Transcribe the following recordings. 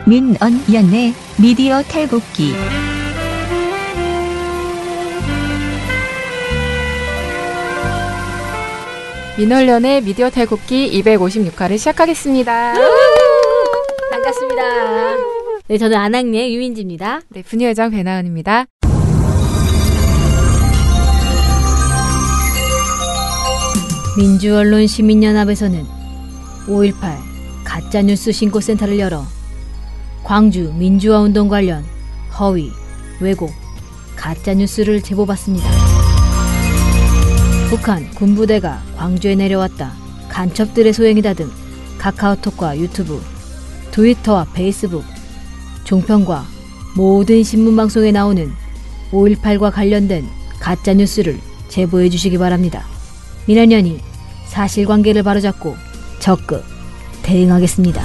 민언연의 미디어 탈곡기. 민언연의 미디어 탈곡기 256화를 시작하겠습니다. 반갑습니다. 네, 저는 안학리의 유민지입니다. 네, 분유회장 배나은입니다. 민주언론 시민연합에서는 5.18 가짜뉴스 신고센터를 열어 광주 민주화운동 관련 허위, 왜곡, 가짜뉴스를 제보받습니다. 북한 군부대가 광주에 내려왔다, 간첩들의 소행이다 등 카카오톡과 유튜브, 트위터와 페이스북, 종편과 모든 신문방송에 나오는 5.18과 관련된 가짜뉴스를 제보해 주시기 바랍니다. 민언연이 사실관계를 바로잡고 적극 대응하겠습니다.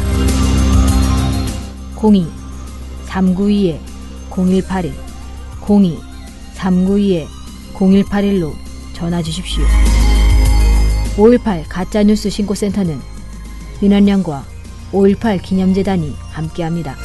02-392-0181 02-392-0181로 전화 주십시오. 5.18 가짜뉴스 신고센터는 민언연과 5.18 기념재단이 함께합니다.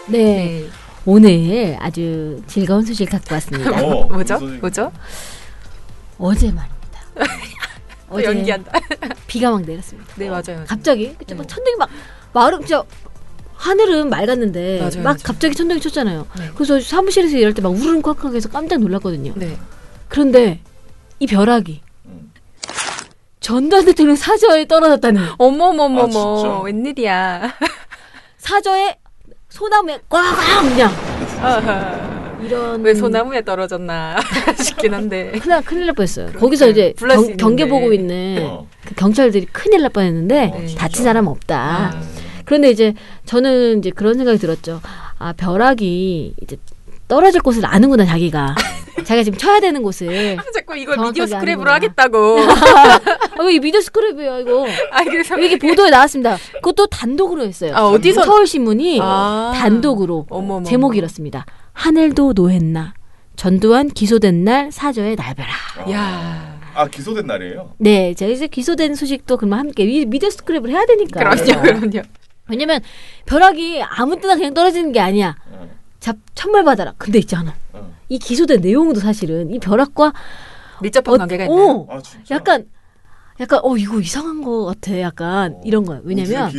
네, 오늘 아주 즐거운 소식 갖고 왔습니다. 뭐죠? 어제 말입니다. 어제 연기한다. 비가 막 내렸습니다. 네, 맞아요. 갑자기 그쵸? 막 천둥이 막 하늘은 맑았는데 맞아요. 갑자기 천둥이 쳤잖아요. 네. 그래서 사무실에서 일할 때 막 우르릉쾅쾅해서 깜짝 놀랐거든요. 네. 그런데 이 벼락이 전두환 대통령 사저에 떨어졌다는 거예요. 어머머머머, 웬일이야. 사저에 소나무에 꽉 그냥 이런. 왜 소나무에 떨어졌나 싶긴 한데. 큰일 날 뻔했어요. 거기서 이제 경계 보고 있는 그 경찰들이 큰일 날 뻔했는데 다친 사람 없다. 그런데 이제 저는 이제 그런 생각이 들었죠. 아, 벼락이 이제 떨어질 곳을 아는구나, 자기가 지금 쳐야 되는 곳을. 자꾸 이걸 미디어 스크랩으로 하겠다고. 이 미디어 스크랩이에요, 이거. 그래서 이게 보도에 나왔습니다. 그것도 단독으로 했어요. 어디서? 서울신문이 단독으로. 어머머머. 제목이 이렇습니다. 하늘도 노했나, 전두환 기소된 날 사저에 날벼라. 야. 기소된 날이에요? 네, 제가 이제 기소된 소식도 그러면 함께 미디어 스크랩을 해야 되니까. 그럼요. 왜냐면 벼락이 아무 때나 그냥 떨어지는 게 아니야. 천벌 받아라. 근데 있잖아. 이 기소된 내용도 사실은 이 벼락과 밀접한 관계가 있나요? 약간 이거 이상한 거 같아. 약간 이런 거야. 왜냐면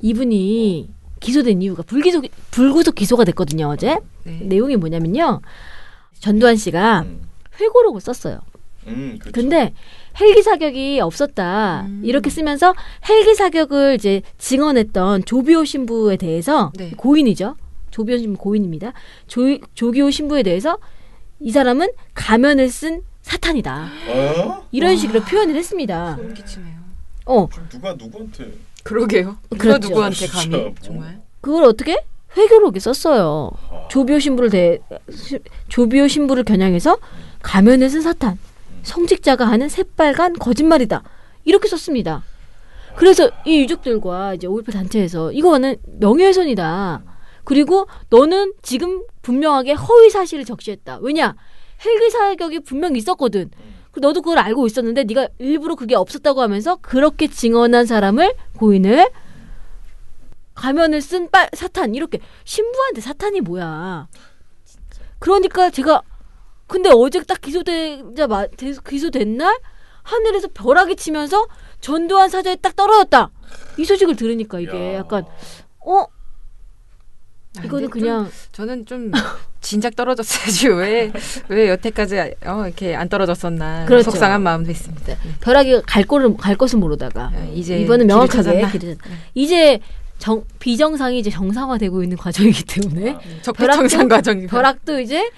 이분이 기소된 이유가 불구속 기소가 됐거든요, 어제. 네. 내용이 뭐냐면요. 전두환 씨가 회고록을 썼어요. 그렇죠. 근데 헬기 사격이 없었다. 이렇게 쓰면서 헬기 사격을 이제 증언했던 조비오 신부에 대해서, 네. 고인이죠. 조비오 신부 고인입니다. 조기호 신부에 대해서 이 사람은 가면을 쓴 사탄이다. 이런 식으로 표현을 했습니다. 소름 끼치네요. 누가 누구한테? 그러게요. 그렇죠. 누구한테 감히 진짜, 정말. 그걸 어떻게? 회고록에 썼어요. 조비오 신부를 겨냥해서 가면을 쓴 사탄. 성직자가 하는 새빨간 거짓말이다. 이렇게 썼습니다. 그래서 이 유족들과 이제 5.18 단체에서 이거는 명예훼손이다. 그리고 너는 지금 분명하게 허위 사실을 적시했다. 왜냐? 헬기 사격이 분명히 있었거든. 너도 그걸 알고 있었는데 네가 일부러 그게 없었다고 하면서 그렇게 증언한 사람을, 고인을, 가면을 쓴 사탄, 이렇게. 신부한테 사탄이 뭐야. 그러니까 제가 근데 어제 딱 기소된 날 하늘에서 벼락이 치면서 전두환 사저에 딱 떨어졌다. 이 소식을 들으니까 이게 약간 이거는 그냥 저는 좀 진작 떨어졌어야지 왜 여태까지 이렇게 안 떨어졌었나. 그렇죠. 속상한 마음도 있습니다. 벼락이 갈 것을 모르다가 이제 이번은 명확하게 길을 이제 비정상이 이제 정상화되고 있는 과정이기 때문에 적정상 과정입니다. 벼락도 이제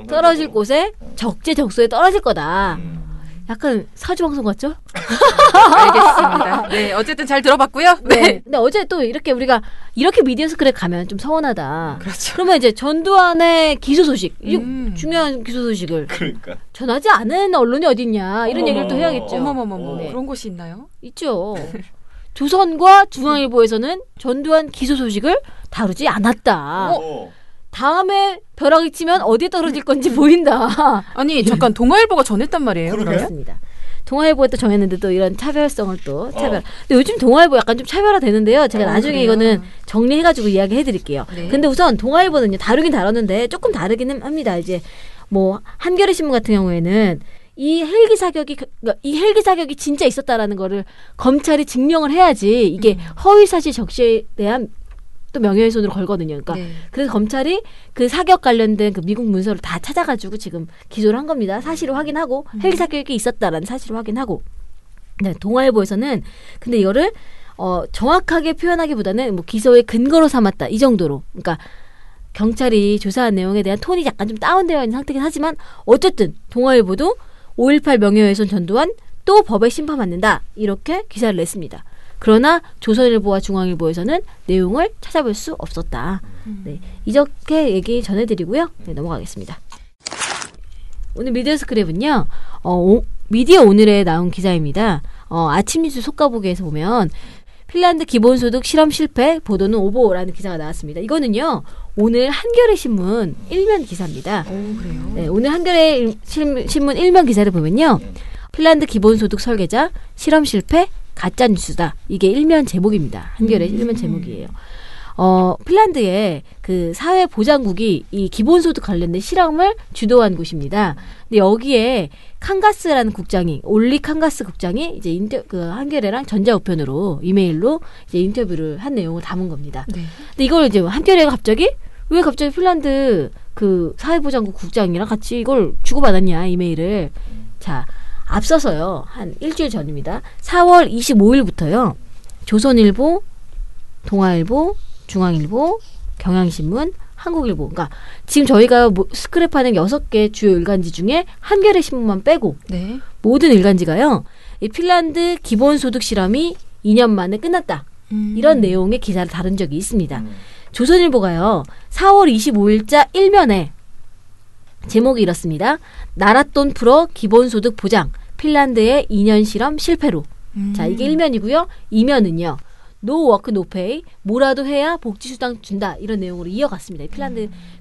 떨어질 곳에 적재적소에 떨어질 거다. 약간 사주방송 같죠? 알겠습니다. 네, 어쨌든 잘 들어봤고요. 네. 근데 어제 또 우리가 이렇게 미디어 스크랩 가면 좀 서운하다. 그렇죠. 그러면 이제 전두환의 기소 소식, 중요한 기소 소식을 전하지 않은 언론이 어딨냐, 이런 얘기를 또 해야겠죠. 어머머머. 그런 곳이 있나요? 있죠. 조선과 중앙일보에서는 전두환 기소 소식을 다루지 않았다. 다음에 벼락이 치면 어디에 떨어질 건지 보인다. 아니 잠깐 동아일보가 전했단 말이에요. 그러게. 그렇습니다. 동아일보에 또 정했는데 또 이런 차별성을 또 차별. 근데 요즘 동아일보 약간 좀 차별화 되는데요. 제가 나중에 그래요? 이거는 정리해가지고 이야기해드릴게요. 네. 근데 우선 동아일보는요 다루긴 다뤘는데 조금 다르기는 합니다. 이제 뭐 한겨레 신문 같은 경우에는 이 헬기 사격이 진짜 있었다라는 거를 검찰이 증명을 해야지 이게 허위 사실 적시에 대한 또 명예훼손으로 걸거든요. 그러니까 네. 그래서 검찰이 그 사격 관련된 그 미국 문서를 다 찾아가지고 지금 기소를 한 겁니다. 사실을 확인하고 헬기 사격이 있었다라는 사실을 확인하고. 네, 동아일보에서는 근데 이거를 정확하게 표현하기보다는 뭐 기소의 근거로 삼았다 이 정도로. 그러니까 경찰이 조사한 내용에 대한 톤이 약간 좀 다운되어 있는 상태긴 하지만 어쨌든 동아일보도 5.18 명예훼손 전두환 또 법에 심판받는다 이렇게 기사를 냈습니다. 그러나 조선일보와 중앙일보에서는 내용을 찾아볼 수 없었다. 네, 이렇게 얘기 전해드리고요. 네, 넘어가겠습니다. 오늘 미디어 스크랩은요. 미디어 오늘에 나온 기사입니다. 아침 뉴스 속가보기에서 보면 핀란드 기본소득 실험 실패 보도는 오보라는 기사가 나왔습니다. 이거는요. 오늘 한겨레 신문 1면 기사입니다. 오 그래요. 네, 오늘 한겨레 신문 1면 기사를 보면요. 핀란드 기본소득 설계자 실험 실패 가짜 뉴스다. 이게 일면 제목입니다. 한겨레 일면 제목이에요. 핀란드의 그 사회보장국이 이 기본소득 관련된 실험을 주도한 곳입니다. 근데 여기에 칸가스라는 국장이 올리 칸가스 국장이 이제 그 한겨레랑 전자우편으로 이메일로 이제 인터뷰를 한 내용을 담은 겁니다. 네. 근데 이걸 이제 한겨레가 왜 갑자기 핀란드 그 사회보장국 국장이랑 같이 이걸 주고받았냐 이메일을. 자. 앞서서요. 한 일주일 전입니다. 4월 25일부터요. 조선일보, 동아일보, 중앙일보, 경향신문, 한국일보. 그러니까 지금 저희가 스크랩하는 6개 주요 일간지 중에 한겨레 신문만 빼고 네. 모든 일간지가요. 이 핀란드 기본소득 실험이 2년 만에 끝났다. 이런 내용의 기사를 다룬 적이 있습니다. 조선일보가요. 4월 25일자 1면에 제목이 이렇습니다. 나랏돈 풀어 기본소득 보장. 핀란드의 2년 실험 실패로. 자, 이게 1면이고요. 2면은요. No work, no pay. 뭐라도 해야 복지수당 준다. 이런 내용으로 이어갔습니다.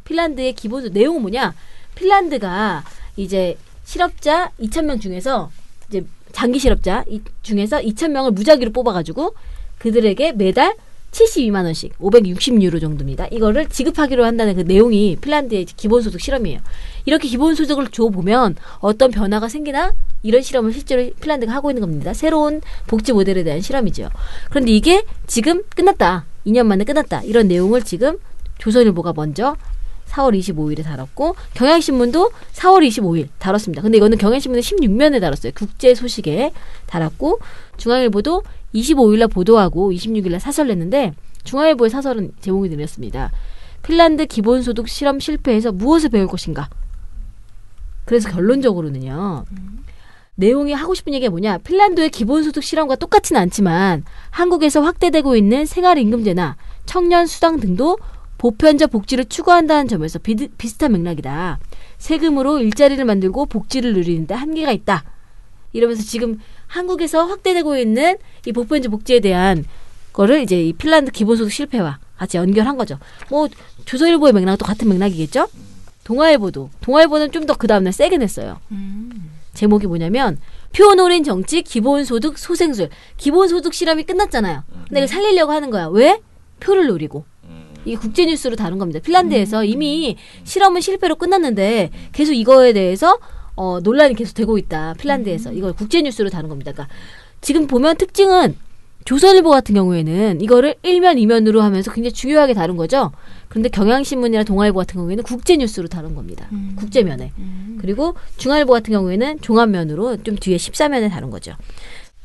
핀란드의 기본소득 내용은 뭐냐? 핀란드가 이제 실업자 2,000명 중에서 이제 장기 실업자 중에서 2,000명을 무작위로 뽑아가지고 그들에게 매달 72만 원씩 560유로 정도입니다. 이거를 지급하기로 한다는 그 내용이 핀란드의 기본소득 실험이에요. 이렇게 기본소득을 줘보면 어떤 변화가 생기나 이런 실험을 실제로 핀란드가 하고 있는 겁니다. 새로운 복지 모델에 대한 실험이죠. 그런데 이게 지금 끝났다. 2년 만에 끝났다. 이런 내용을 지금 조선일보가 먼저 4월 25일에 다뤘고 경향신문도 4월 25일 다뤘습니다. 근데 이거는 경향신문의 16면에 다뤘어요. 국제 소식에 다뤘고 중앙일보도 25일날 보도하고 26일날 사설 냈는데 중앙일보의 사설은 제목이 내렸습니다. 핀란드 기본소득 실험 실패에서 무엇을 배울 것인가? 그래서 결론적으로는요. 내용이 하고 싶은 얘기가 뭐냐? 핀란드의 기본소득 실험과 똑같지는 않지만 한국에서 확대되고 있는 생활임금제나 청년 수당 등도 보편적 복지를 추구한다는 점에서 비슷한 맥락이다. 세금으로 일자리를 만들고 복지를 누리는데 한계가 있다. 이러면서 지금 한국에서 확대되고 있는 이 보편적 복지에 대한 거를 이제 이 핀란드 기본소득 실패와 같이 연결한 거죠. 뭐 조선일보의 맥락도 같은 맥락이겠죠. 동아일보는 좀 더 그 다음날 세게 냈어요. 제목이 뭐냐면 표노린 정치 기본소득 소생술. 기본소득 실험이 끝났잖아요. 근데 이걸 살리려고 하는 거야. 왜? 표를 노리고. 이게 국제뉴스로 다룬 겁니다. 핀란드에서 이미 실험은 실패로 끝났는데 계속 이거에 대해서 논란이 계속 되고 있다. 핀란드에서. 이걸 국제뉴스로 다룬 겁니다. 그러니까 지금 보면 특징은 조선일보 같은 경우에는 이거를 1면, 2면으로 하면서 굉장히 중요하게 다룬 거죠. 그런데 경향신문이나 동아일보 같은 경우에는 국제뉴스로 다룬 겁니다. 국제면에. 그리고 중앙일보 같은 경우에는 종합면으로 좀 뒤에 14면에 다룬 거죠.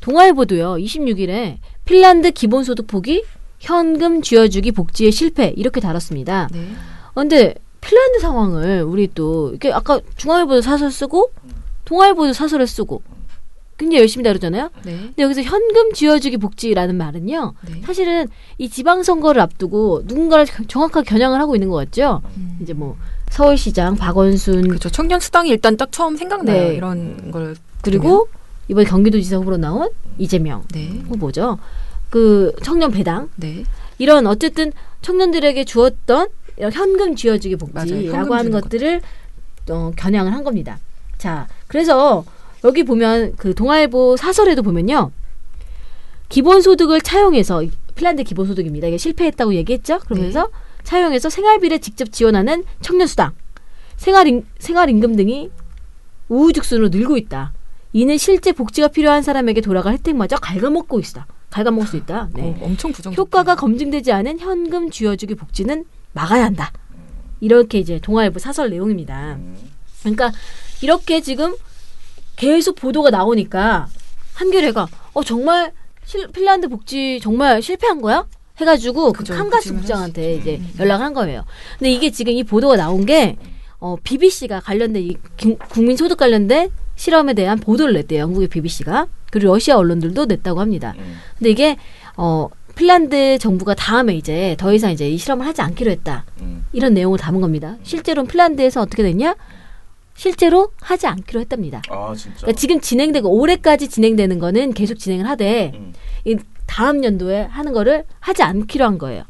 동아일보도요. 26일에 핀란드 기본소득 포기 현금 쥐어주기 복지의 실패 이렇게 다뤘습니다. 네. 근데 핀란드 상황을 우리 또 이렇게 아까 중앙일보도 사설 쓰고 동아일보도 사설을 쓰고 굉장히 열심히 다루잖아요. 네. 근데 여기서 현금 쥐어주기 복지라는 말은요. 네. 사실은 이 지방선거를 앞두고 누군가를 정확하게 겨냥을 하고 있는 것 같죠. 이제 뭐 서울시장 박원순 그렇죠. 청년 수당이 일단 딱 처음 생각나요. 네. 이런 걸 그리고 이번에 경기도지사 후보로 나온 이재명 네. 후보죠. 그 청년 배당 네. 이런 어쨌든 청년들에게 주었던 현금 쥐어주기 맞아요. 복지라고 현금 하는 주는 것들을 겨냥을 한 겁니다. 자, 그래서 여기 보면 그 동아일보 사설에도 보면요. 기본소득을 차용해서 핀란드 기본소득입니다. 이게 실패했다고 얘기했죠. 그러면서 차용해서 생활비를 직접 지원하는 청년수당, 생활임금 등이 우후죽순으로 늘고 있다. 이는 실제 복지가 필요한 사람에게 돌아갈 혜택마저 갉아먹을 수 있다. 네. 엄청 부정적. 효과가 검증되지 않은 현금 쥐어주기 복지는 막아야 한다. 이렇게 이제 동아일보 사설 내용입니다. 그러니까 이렇게 지금 계속 보도가 나오니까 한겨레가 정말 핀란드 복지 정말 실패한 거야? 해가지고 그 그죠, 칸가스 그쯤은 국장한테 이제 연락한 거예요. 근데 이게 지금 이 보도가 나온 게 BBC가 관련된 이 국민소득 관련된 실험에 대한 보도를 냈대요. 영국의 BBC가. 그리고 러시아 언론들도 냈다고 합니다. 근데 이게 핀란드 정부가 다음에 이제 더 이상 이제 이 실험을 하지 않기로 했다. 이런 내용을 담은 겁니다. 실제로는 핀란드에서 어떻게 됐냐? 실제로 하지 않기로 했답니다. 아 진짜. 그러니까 지금 진행되고 올해까지 진행되는 거는 계속 진행을 하되 이 다음 연도에 하는 거를 하지 않기로 한 거예요.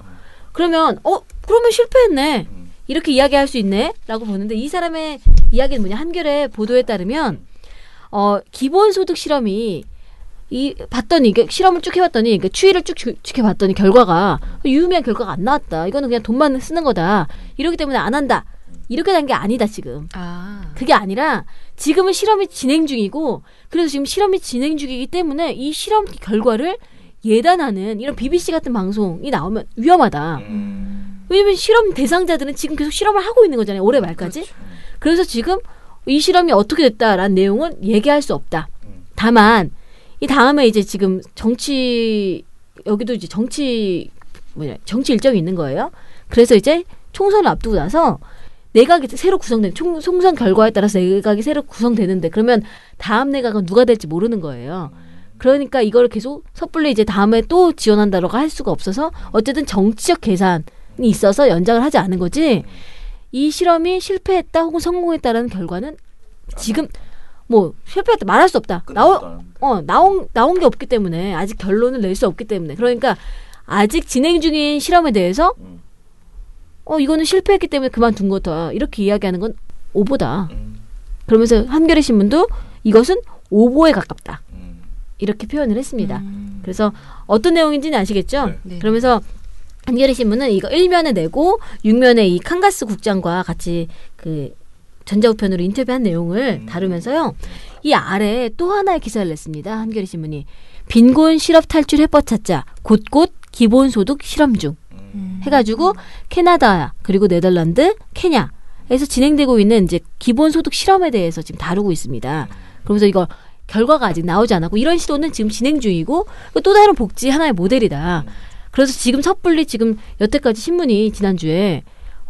그러면 그러면 실패했네. 이렇게 이야기할 수 있네? 라고 보는데 이 사람의 이야기는 뭐냐? 한겨레 보도에 따르면 기본소득 실험이 봤더니 이게 실험을 쭉 해봤더니 그러니까 추이를 쭉 해봤더니 결과가 유의미한 결과가 안 나왔다. 이거는 그냥 돈만 쓰는 거다. 이러기 때문에 안 한다. 이렇게 된 게 아니다 지금. 그게 아니라 지금은 실험이 진행 중이고 그래서 지금 실험이 진행 중이기 때문에 이 실험 결과를 예단하는 이런 BBC 같은 방송이 나오면 위험하다. 왜냐면 실험 대상자들은 지금 계속 실험을 하고 있는 거잖아요. 올해 말까지. 그렇죠. 그래서 지금 이 실험이 어떻게 됐다라는 내용은 얘기할 수 없다. 다만 이 다음에 이제 지금 여기도 이제 정치 일정이 있는 거예요. 그래서 이제 총선을 앞두고 나서 내각이 새로 구성된 총선 결과에 따라서 내각이 새로 구성되는데 그러면 다음 내각은 누가 될지 모르는 거예요. 그러니까 이걸 계속 섣불리 이제 다음에 또 지원한다라고 할 수가 없어서 어쨌든 정치적 계산이 있어서 연장을 하지 않은 거지. 이 실험이 실패했다 혹은 성공했다라는 결과는 지금 뭐 실패했다 말할 수 없다. 나온 게 없기 때문에 아직 결론을 낼 수 없기 때문에 그러니까 아직 진행 중인 실험에 대해서 이거는 실패했기 때문에 그만둔 거다. 이렇게 이야기하는 건 오보다. 그러면서 한겨레 신문도 이것은 오보에 가깝다. 이렇게 표현을 했습니다. 그래서 어떤 내용인지는 아시겠죠? 네. 그러면서 한겨레 신문은 이거 1면에 내고 6면에 이 칸가스 국장과 같이 그 전자우편으로 인터뷰한 내용을 다루면서요. 이 아래에 또 하나의 기사를 냈습니다. 한겨레 신문이 빈곤 실업 탈출 해법 찾자 곳곳 기본소득 실험 중 해가지고 캐나다 그리고 네덜란드, 케냐에서 진행되고 있는 이제 기본소득 실험에 대해서 지금 다루고 있습니다. 그러면서 이거 결과가 아직 나오지 않았고 이런 시도는 지금 진행 중이고 또 다른 복지 하나의 모델이다. 그래서 지금 섣불리 지금 여태까지 신문이 지난주에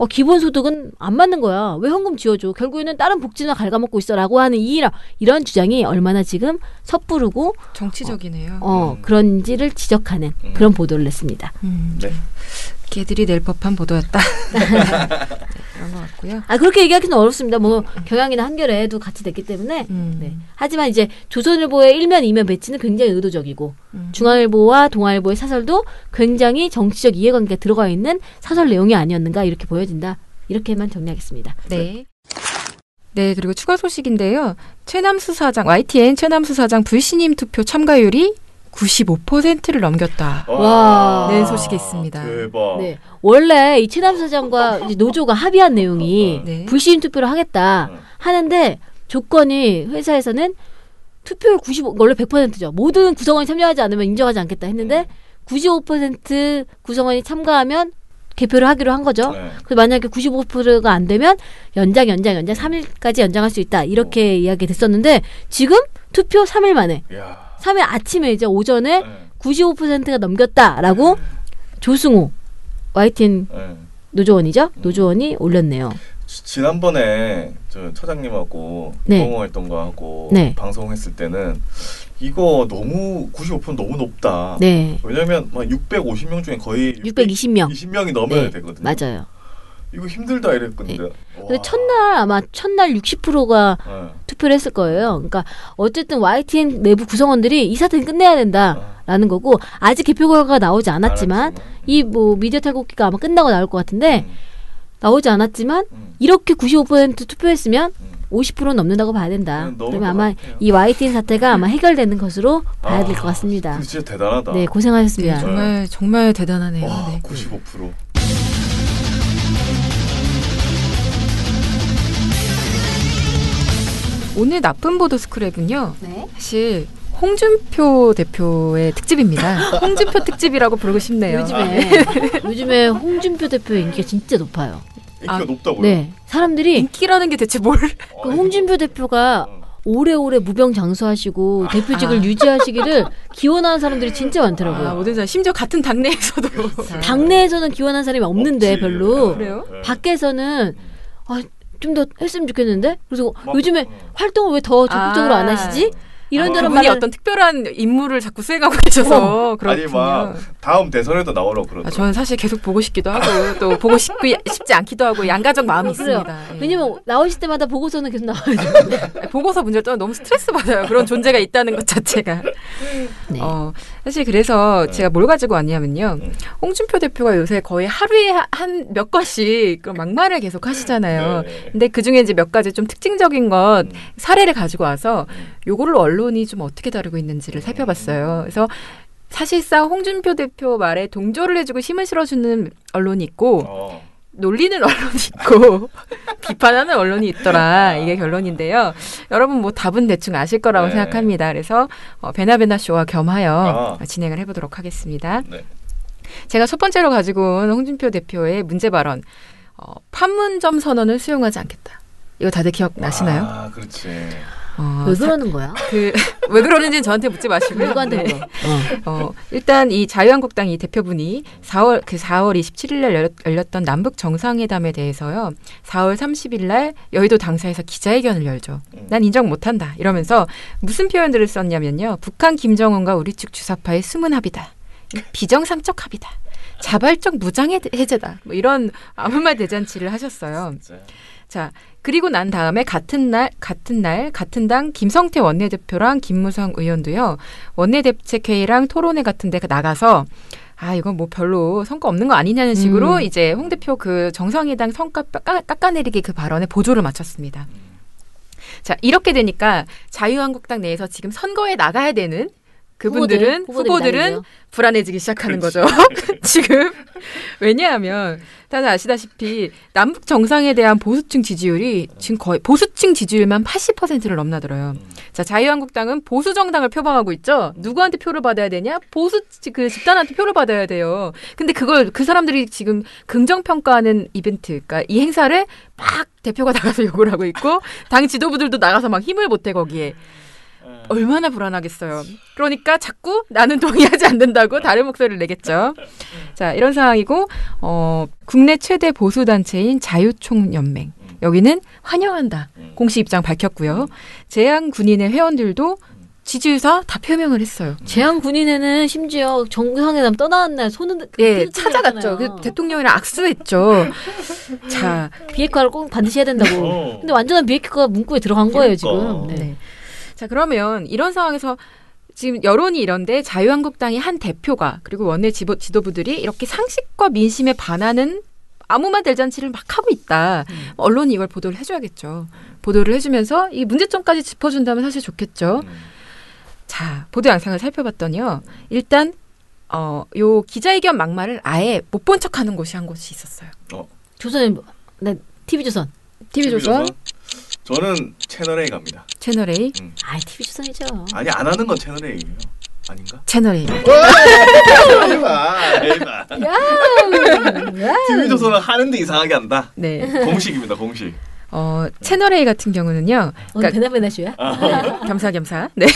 기본소득은 안 맞는 거야. 왜 현금 지어줘? 결국에는 다른 복지나 갉아먹고 있어라고 하는 이런 주장이 얼마나 지금 섣부르고 정치적이네요. 그런지를 지적하는 그런 보도를 냈습니다. 네. 걔들이 낼 법한 보도였다. 그런 것 같고요. 그렇게 얘기하기는 어렵습니다. 뭐 경향이나 한겨레도 같이 됐기 때문에. 네. 하지만 이제 조선일보의 1면, 2면 배치는 굉장히 의도적이고 중앙일보와 동아일보의 사설도 굉장히 정치적 이해관계가 들어가 있는 사설 내용이 아니었는가 이렇게 보여진다. 이렇게만 정리하겠습니다. 네. 네, 그리고 추가 소식인데요. YTN 최남수 사장 불신임 투표 참가율이 95%를 넘겼다. 와. 는 소식이 있습니다. 대박. 네. 원래 이 최남수 사장과 이제 노조가 합의한 내용이 네. 불신 투표를 하겠다 하는데 조건이 회사에서는 투표율 95, 원래 100%죠. 모든 구성원이 참여하지 않으면 인정하지 않겠다 했는데 95% 구성원이 참가하면 개표를 하기로 한 거죠. 그래서 만약에 95%가 안 되면 연장 3일까지 연장할 수 있다. 이렇게 이야기 됐었는데 지금 투표 3일 만에 3일 아침에 이제 오전에 95%가 넘겼다라고 조승우 YTN 노조원이죠. 노조원이 올렸네요. 지난번에 저 차장님하고 공공활동가 하고 방송했을 때는 이거 너무 95% 너무 높다. 네. 왜냐하면 650명 중에 거의 620명 20명이 넘어야 되거든요. 맞아요. 이거 힘들다 이랬거든요. 근데 첫날 60%가 투표를 했을 거예요. 그러니까 어쨌든 YTN 내부 구성원들이 이 사태는 끝내야 된다라는 거고 아직 개표 결과가 나오지 않았지만 이 뭐 미디어 탈곡기가 아마 끝나고 나올 것 같은데 나오지 않았지만 이렇게 95% 투표했으면 50%는 넘는다고 봐야 된다. 그러면 아마 이 YTN 사태가 아마 해결되는 것으로 봐야 될 것 같습니다. 진짜 대단하다. 네, 고생하셨습니다. 네, 정말 대단하네요. 와, 네. 95%. 오늘 나쁜 보도 스크랩은요. 네. 사실 홍준표 대표의 특집입니다. 홍준표 특집이라고 부르고 싶네요. 요즘에 홍준표 대표의 인기가 진짜 높아요. 인기가 높다고요? 네, 사람들이 인기라는 게 대체 뭘? 그 홍준표 대표가 오래오래 무병장수하시고 대표직을 유지하시기를 기원하는 사람들이 진짜 많더라고요. 모든 사람 심지어 같은 당내에서도 당내에서는 기원하는 사람이 없는데 없지. 별로. 그래요? 밖에서는 좀 더 했으면 좋겠는데. 그래서 요즘에 활동을 왜 더 적극적으로 안 하시지? 이런저런 그분이 말을 어떤 특별한 임무를 자꾸 수행하고 계셔서 아니 그렇군요. 막 다음 대선에도 나오라고 그러더라고요. 저는 사실 계속 보고 싶기도 하고 또 보고 싶지 않기도 하고 양가적 마음이 그래요. 있습니다. 예. 왜냐면 나오실 때마다 보고서는 계속 나와요. 보고서 문제를 떠나 너무 스트레스 받아요. 그런 존재가 있다는 것 자체가. 네. 사실 그래서 제가 뭘 가지고 왔냐면요. 홍준표 대표가 요새 거의 하루에 한 몇 건씩 그 막말을 계속 하시잖아요. 네. 근데 그중에 이제 몇 가지 좀 특징적인 것 사례를 가지고 와서 요거를 언론이 좀 어떻게 다루고 있는지를 살펴봤어요. 그래서 사실상 홍준표 대표 말에 동조를 해주고 힘을 실어주는 언론이 있고 놀리는 언론이 있고 비판하는 언론이 있더라. 이게 결론인데요. 여러분 뭐 답은 대충 아실 거라고 네. 생각합니다. 그래서 베나베나 쇼와 겸하여 진행을 해보도록 하겠습니다. 네. 제가 첫 번째로 가지고 온 홍준표 대표의 문제 발언. 판문점 선언을 수용하지 않겠다. 이거 다들 기억나시나요? 아, 그렇지. 왜 그러는 거야? 왜 그러는지는 저한테 묻지 마시고요. 누구한테 네. 물어? 일단 이 자유한국당 이 대표분이 4월 27일 날 열렸던 남북 정상회담에 대해서요. 4월 30일 날 여의도 당사에서 기자회견을 열죠. 난 인정 못한다. 이러면서 무슨 표현들을 썼냐면요. 북한 김정은과 우리 측 주사파의 숨은 합의다. 비정상적 합의다. 자발적 무장해제다. 뭐 이런 아무 말 대잔치를 하셨어요. 진짜. 자, 그리고 난 다음에 같은 당 김성태 원내대표랑 김무성 의원도요. 원내대책회의랑 토론회 같은 데 나가서 이건 뭐 별로 성과 없는 거 아니냐는 식으로 이제 홍 대표 그 정상회담 성과 깎아내리기 그 발언에 보조를 마쳤습니다. 자, 이렇게 되니까 자유한국당 내에서 지금 선거에 나가야 되는 후보들은 불안해지기 시작하는 거죠. 지금 왜냐하면 다들 아시다시피 남북 정상에 대한 보수층 지지율이 지금 거의 보수층 지지율만 80%를 넘나들어요. 자, 자유한국당은 보수 정당을 표방하고 있죠. 누구한테 표를 받아야 되냐? 보수 그 집단한테 표를 받아야 돼요. 근데 그걸 그 사람들이 지금 긍정 평가하는 이벤트, 그러니까 이 행사를 막 대표가 나가서 욕을 하고 있고 당 지도부들도 나가서 막 힘을 보태 거기에. 얼마나 불안하겠어요. 그러니까 자꾸 나는 동의하지 않는다고 다른 목소리를 내겠죠. 자, 이런 상황이고 국내 최대 보수단체인 자유총연맹. 여기는 환영한다. 공식 입장 밝혔고요. 재향군인의 회원들도 지지유사 다 표명을 했어요. 재향군인회는 심지어 정상회담 떠나는 날 손은 찾아갔죠. 그 대통령이랑 악수했죠. 자, 비핵화를 꼭 반드시 해야 된다고. 근데 완전한 비핵화가 문구에 들어간 거예요, 지금. 네. 자, 그러면 이런 상황에서 지금 여론이 이런데 자유한국당의 한 대표가 그리고 원내 지도부들이 이렇게 상식과 민심에 반하는 아무 말 대잔치를 막 하고 있다. 언론이 이걸 보도를 해줘야겠죠. 보도를 해주면서 이 문제점까지 짚어준다면 사실 좋겠죠. 자, 보도 양상을 살펴봤더니요. 일단 요 기자회견 막말을 아예 못 본 척하는 곳이 한 곳이 있었어요. 조선에 TV조선. TV조선? 저는 채널A 갑니다. 채널A? TV조선이죠. 아니, 안 하는 건 채널A예요. 아닌가? 채널A. 해봐. TV조선은 하는데 이상하게 한다. 네. 공식입니다, 공식. 채널A 같은 경우는요. 그러니까 베나베나쇼야? 겸사겸사. 네.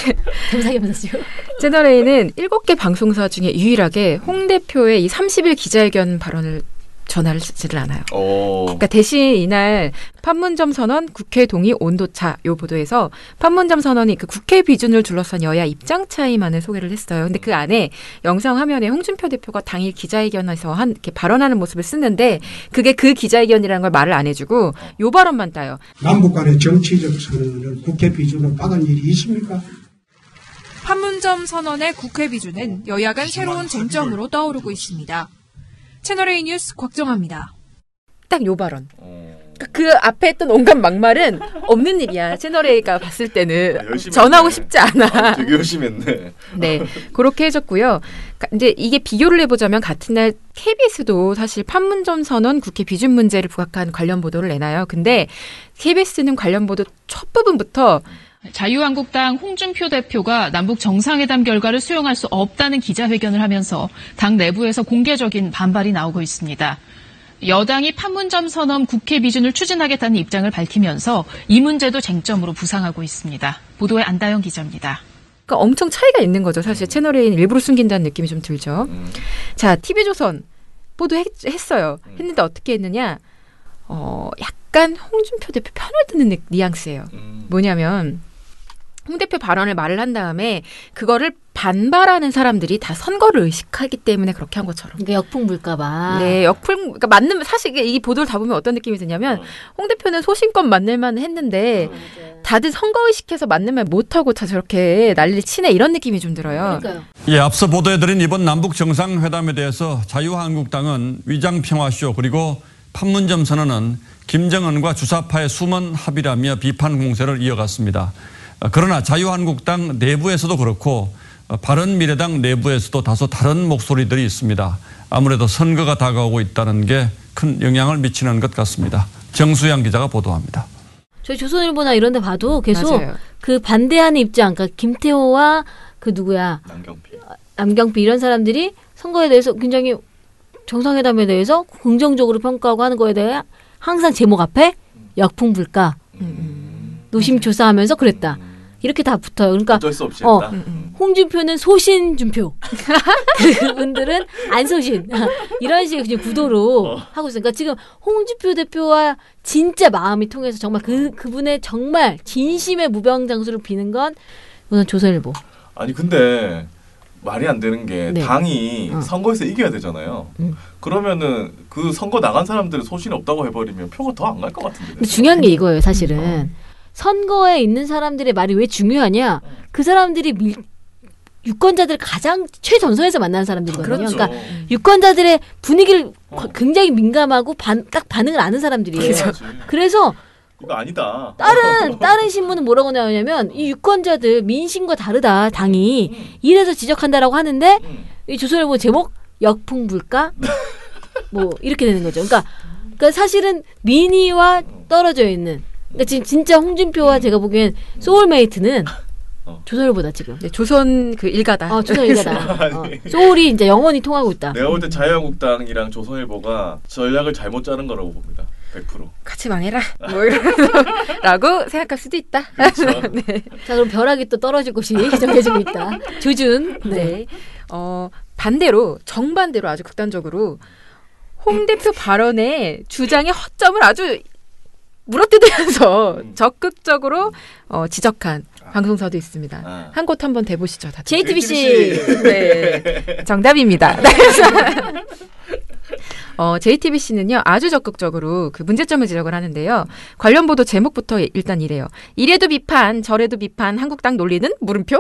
겸사겸사쇼. 채널A는 7개 방송사 중에 유일하게 홍 대표의 이 30일 기자회견 발언을 전하지를 않아요. 그러니까 대신 이날 판문점 선언 국회 동의 온도차 요 보도에서 판문점 선언이 그 국회 비준을 둘러싼 여야 입장 차이만을 소개를 했어요. 근데 그 안에 영상 화면에 홍준표 대표가 당일 기자회견에서 이렇게 발언하는 모습을 쓰는데 그게 그 기자회견이라는 걸 말을 안 해주고 요 발언만 따요. 남북 간의 정치적 선언을 국회 비준으로 박은 일이 있습니까? 판문점 선언의 국회 비준은 여야 간 새로운 쟁점으로 떠오르고 있습니다. 채널A 뉴스 곽정아입니다. 딱 요 발언. 그 앞에 했던 온갖 막말은 없는 일이야. 채널A가 봤을 때는 전하고 싶지 않아. 되게 열심히 했네. 네, 그렇게 해줬고요. 이제 이게 비교를 해보자면 같은 날 KBS도 사실 판문점 선언 국회 비준 문제를 부각한 관련 보도를 내나요. 근데 KBS는 관련 보도 첫 부분부터 자유한국당 홍준표 대표가 남북 정상회담 결과를 수용할 수 없다는 기자회견을 하면서 당 내부에서 공개적인 반발이 나오고 있습니다. 여당이 판문점 선언 국회 비준을 추진하겠다는 입장을 밝히면서 이 문제도 쟁점으로 부상하고 있습니다. 보도에 안다영 기자입니다. 그러니까 엄청 차이가 있는 거죠. 사실 채널A는 일부러 숨긴다는 느낌이 좀 들죠. 자, TV조선 보도했어요. 했는데 어떻게 했느냐. 약간 홍준표 대표 편을 드는 뉘앙스예요. 뭐냐면 홍 대표 발언을 말을 한 다음에 그거를 반발하는 사람들이 다 선거를 의식하기 때문에 그렇게 한 것처럼. 그러니까 역풍 불까봐. 네, 그러니까 맞는 사실 이 보도를 다 보면 어떤 느낌이 드냐면 홍 대표는 소신껏 맞늘만 했는데 다들 선거 의식해서 맞늘만 못하고 다 저렇게 난리를 치네 이런 느낌이 좀 들어요. 그러니까요. 예, 앞서 보도해드린 이번 남북 정상회담에 대해서 자유한국당은 위장평화쇼 그리고 판문점 선언은 김정은과 주사파의 숨은 합의라며 비판 공세를 이어갔습니다. 그러나 자유한국당 내부에서도 그렇고 바른미래당 내부에서도 다소 다른 목소리들이 있습니다. 아무래도 선거가 다가오고 있다는 게 큰 영향을 미치는 것 같습니다. 정수양 기자가 보도합니다. 저희 조선일보나 이런 데 봐도 계속 맞아요. 그 반대하는 입장, 그러니까 김태호와 그 누구야? 남경필 이런 사람들이 선거에 대해서 굉장히 정상회담에 대해서 긍정적으로 평가하고 하는 거에 대해 항상 제목 앞에 역풍 불까 노심초사하면서 그랬다. 이렇게 다 붙어요. 그러니까 어쩔 수 없이 했다. 홍준표는 소신준표. 그분들은 안소신. 이런 식의 그냥 구도로 하고 있어요. 그러니까 지금 홍준표 대표와 진짜 마음이 통해서 정말 그분의 정말 진심의 무병장수를 비는 건 우선 조선일보. 아니 근데 말이 안 되는 게 네. 당이 선거에서 이겨야 되잖아요. 그러면은 그 선거 나간 사람들은 소신이 없다고 해버리면 표가 더 안 갈 것 같은데. 근데 중요한 게 이거예요, 사실은. 선거에 있는 사람들의 말이 왜 중요하냐? 그 사람들이 유권자들 가장 최전선에서 만나는 사람들이거든요. 그렇죠. 그러니까 유권자들의 분위기를 굉장히 민감하고 딱 반응을 아는 사람들이에요. 그래서 이거 아니다. 다른 신문은 뭐라고 나오냐면 이 유권자들 민심과 다르다 당이 이래서 지적한다라고 하는데 이 조선일보 제목 역풍 불까 뭐 이렇게 되는 거죠. 그러니까 사실은 민의와 떨어져 있는. 그러니까 지금 진짜 홍준표와 제가 보기엔 소울메이트는 조선일보다 지금. 네, 조선 그 일가다. 조선 일가다. 소울이 이제 영원히 통하고 있다. 내가 볼 때 자유한국당이랑 조선일보가 전략을 잘못 짜는 거라고 봅니다. 100%. 같이 망해라. 뭐 이러면서 라고 생각할 수도 있다. 그렇죠. 네. 자, 그럼 벼락이 또 떨어질 곳이 정해지고 있다. 조준. 네. 반대로 정반대로 아주 극단적으로 홍 대표 발언의 주장의 허점을 아주 물어뜯으면서 적극적으로 지적한 방송사도 있습니다. 한 곳 한번 대보시죠. 다들. JTBC. 네, 정답입니다. JTBC는요 아주 적극적으로 그 문제점을 지적을 하는데요. 관련 보도 제목부터 일단 이래요. 이래도 비판, 저래도 비판, 한국당 논리는 물음표?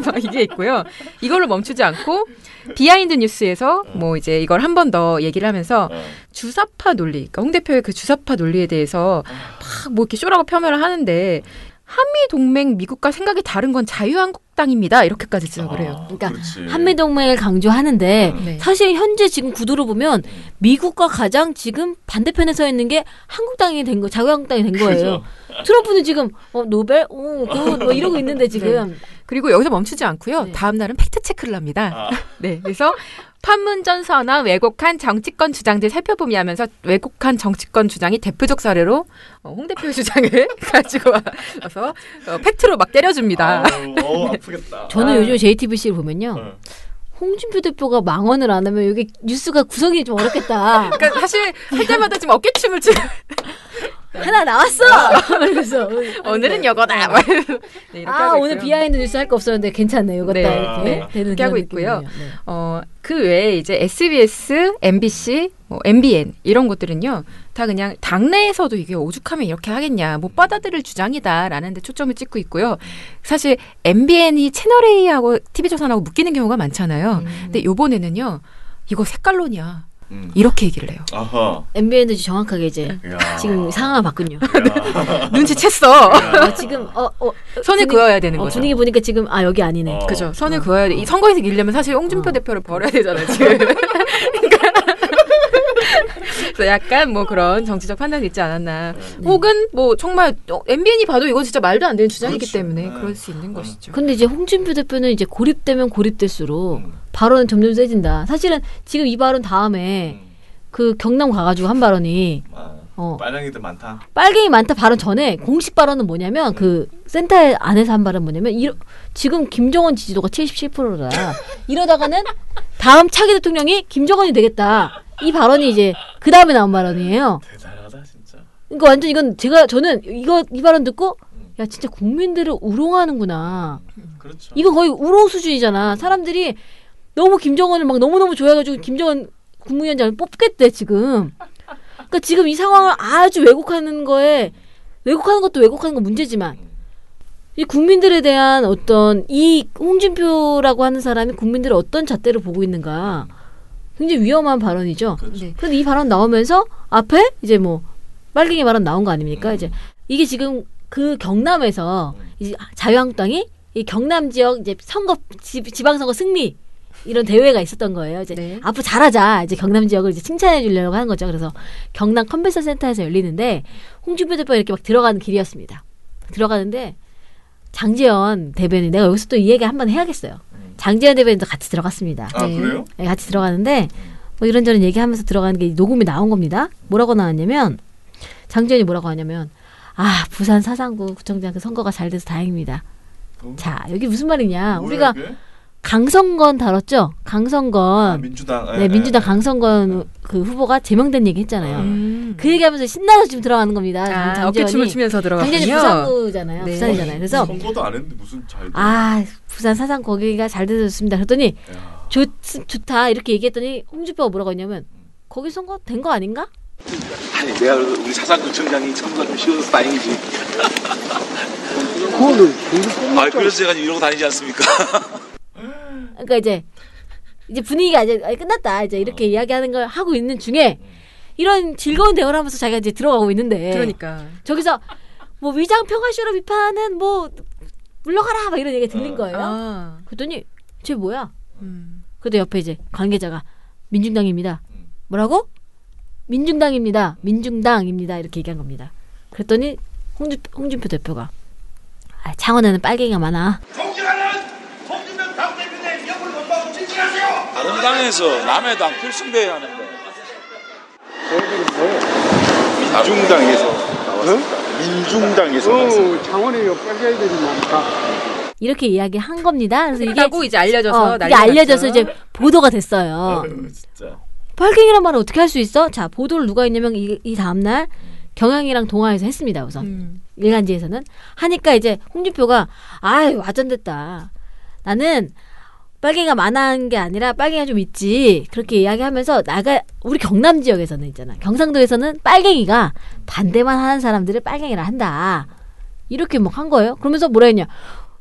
막 이게 있고요. 이걸로 멈추지 않고 비하인드 뉴스에서 뭐 이제 이걸 한 번 더 얘기를 하면서 주사파 논리, 그러니까 홍 대표의 그 주사파 논리에 대해서 막 뭐 이렇게 쇼라고 폄하를 하는데 한미동맹 미국과 생각이 다른 건 자유한국당입니다. 이렇게까지 지적을 해요. 그러니까 그렇지. 한미동맹을 강조하는데 네. 사실 현재 지금 구도로 보면 미국과 가장 지금 반대편에 서 있는 게 한국당이 된 거, 자유한국당이 된 거예요. 트럼프는 지금 노벨, 뭐 이러고 있는데 지금. 네. 그리고 여기서 멈추지 않고요. 네. 다음 날은 팩트 체크를 합니다. 네, 그래서 판문점 선언 왜곡한 정치권 주장들 살펴보미 하면서 왜곡한 정치권 주장이 대표적 사례로 홍 대표의 주장을 가지고 와서 팩트로 막 때려줍니다. 아프겠다. 저는 요즘 JTBC를 보면요. 홍준표 대표가 망언을 안 하면 여기 뉴스가 구성이 좀 어렵겠다. 그러니까 사실 할 때마다 지금 어깨춤을 추는 하나 나왔어. 그래서 오늘은 이거다. 네, 이렇게 하고 오늘 있고요. 비하인드 뉴스 할 거 없었는데 괜찮네. 이거다. 네. 이렇게 네. 되는 이렇게 하고 그런 있고요. 느낌이에요. 네. 그 외에 이제 SBS, MBC, MBN 이런 것들은요 다 그냥 당내에서도 이게 오죽하면 이렇게 하겠냐 못 받아들일 주장이다라는 데 초점을 찍고 있고요. 사실 MBN이 채널A하고 TV조선하고 묶이는 경우가 많잖아요. 근데 이번에는요 이거 색깔론이야. 이렇게 얘기를 해요. 아하. MBN도 정확하게 이제 야. 지금 상황을 봤군요. 눈치챘어. 지금 선을 그어야 되는 거죠. 분위기 보니까 지금 여기 아니네. 그죠. 선을 그어야 돼. 이 선거에서 이기려면 사실 홍준표 대표를 버려야 되잖아요, 지금. 그래서 약간 뭐 그런 정치적 판단이 있지 않았나. 혹은 뭐 정말 MBN이 봐도 이건 진짜 말도 안 되는 주장이기 때문에 그럴 수 있는 것이죠. 근데 이제 홍준표 대표는 이제 고립되면 고립될수록 발언은 점점 세진다. 사실은 지금 이 발언 다음에 그 경남 가가지고 한 발언이 빨갱이들 많다. 빨갱이 많다 발언 전에 공식 발언은 뭐냐면 그 센터 안에서 한 발언은 뭐냐면 지금 김정은 지지도가 77%다. 이러다가는 다음 차기 대통령이 김정은이 되겠다. 이 발언이 이제 그 다음에 나온 발언이에요. 대단하다 진짜. 그러니까 완전 이건 저는 이 발언 듣고 야 진짜 국민들을 우롱하는구나. 그렇죠. 이거 거의 우롱 수준이잖아. 사람들이 너무 김정은을 막 너무너무 좋아해가지고 김정은 국무위원장을 뽑겠대 지금. 그러니까 지금 이 상황을 아주 왜곡하는 것도 왜곡하는 건 문제지만 이 국민들에 대한 어떤 이 홍준표라고 하는 사람이 국민들을 어떤 잣대로 보고 있는가 굉장히 위험한 발언이죠. 그렇죠. 그런데 이 발언 나오면서 앞에 이제 뭐 빨갱이 발언 나온 거 아닙니까? 이제 이게 지금 그 경남에서 이제 자유한국당이 이 경남 지역 이제 선거 지방선거 승리 이런 대회가 있었던 거예요. 이제 앞으로 잘하자. 이제 경남 지역을 이제 칭찬해 주려고 하는 거죠. 그래서 경남 컨벤션 센터에서 열리는데 홍준표 대표가 이렇게 막 들어가는 길이었습니다. 들어가는데 장제원 대변인 내가 여기서 또 이 얘기 한번 해야겠어요. 장제원 대변인도 같이 들어갔습니다. 아 그래요? 네, 같이 들어가는데 뭐 이런저런 얘기하면서 들어가는 게 녹음이 나온 겁니다. 뭐라고 나왔냐면 장제원이 뭐라고 하냐면 부산 사상구 구청장 그 선거가 잘 돼서 다행입니다. 자 여기 무슨 말이냐? 우리가 강성건 다뤘죠? 강성건. 민주당. 네, 민주당 강성건 그 후보가 제명된 얘기 했잖아요. 그 얘기하면서 신나서 지금 들어가는 겁니다. 어깨춤을 추면서 들어갔군요. 장제원이 부산구잖아요. 네. 부산이잖아요. 그래서 선거도 안 했는데 무슨 잘. 부산 사상 거기가 잘 돼서 좋습니다. 그랬더니 좋다 이렇게 얘기했더니 홍준표가 뭐라고 했냐면 거기 선거 된 거 아닌가? 아니 내가 우리 사상구청장이 선거가 좀 쉬워서 다행이지. 그거는 그래서 제가 이러고 다니지 않습니까? 그러니까 이제 분위기가 이제 끝났다. 이제 이렇게 이야기하는 걸 하고 있는 중에 이런 즐거운 대화를 하면서 자기가 이제 들어가고 있는데. 그러니까. 저기서 뭐 위장 평화쇼로 비판은 뭐 물러가라 막 이런 얘기가 들린 거예요. 그랬더니 쟤 뭐야? 그래도 옆에 이제 관계자가 민중당입니다. 뭐라고? 민중당입니다. 민중당입니다. 이렇게 얘기한 겁니다. 그랬더니 홍준표 대표가 창원에는 빨갱이가 많아. 다른 당에서 남의 당 필승대회 하는데 민중당에서 나왔습니다. 민중당에서 나왔습니다. 창원에 빨갱이들이 많다. 이렇게 이야기한 겁니다. 그래서 이게 하고 이제 알려져서 이게 알려져서 이제 보도가 됐어요. 진짜. 빨갱이란 말을 어떻게 할 수 있어? 자 보도를 누가 했냐면 이 다음날 경향이랑 동아에서 했습니다. 우선 일간지에서는 하니까 이제 홍준표가 와전됐다. 나는 빨갱이가 많은 게 아니라 빨갱이가 좀 있지. 그렇게 이야기하면서 우리 경남 지역에서는 있잖아. 경상도에서는 빨갱이가 반대만 하는 사람들을 빨갱이라 한다. 이렇게 막 한 거예요. 그러면서 뭐라 했냐.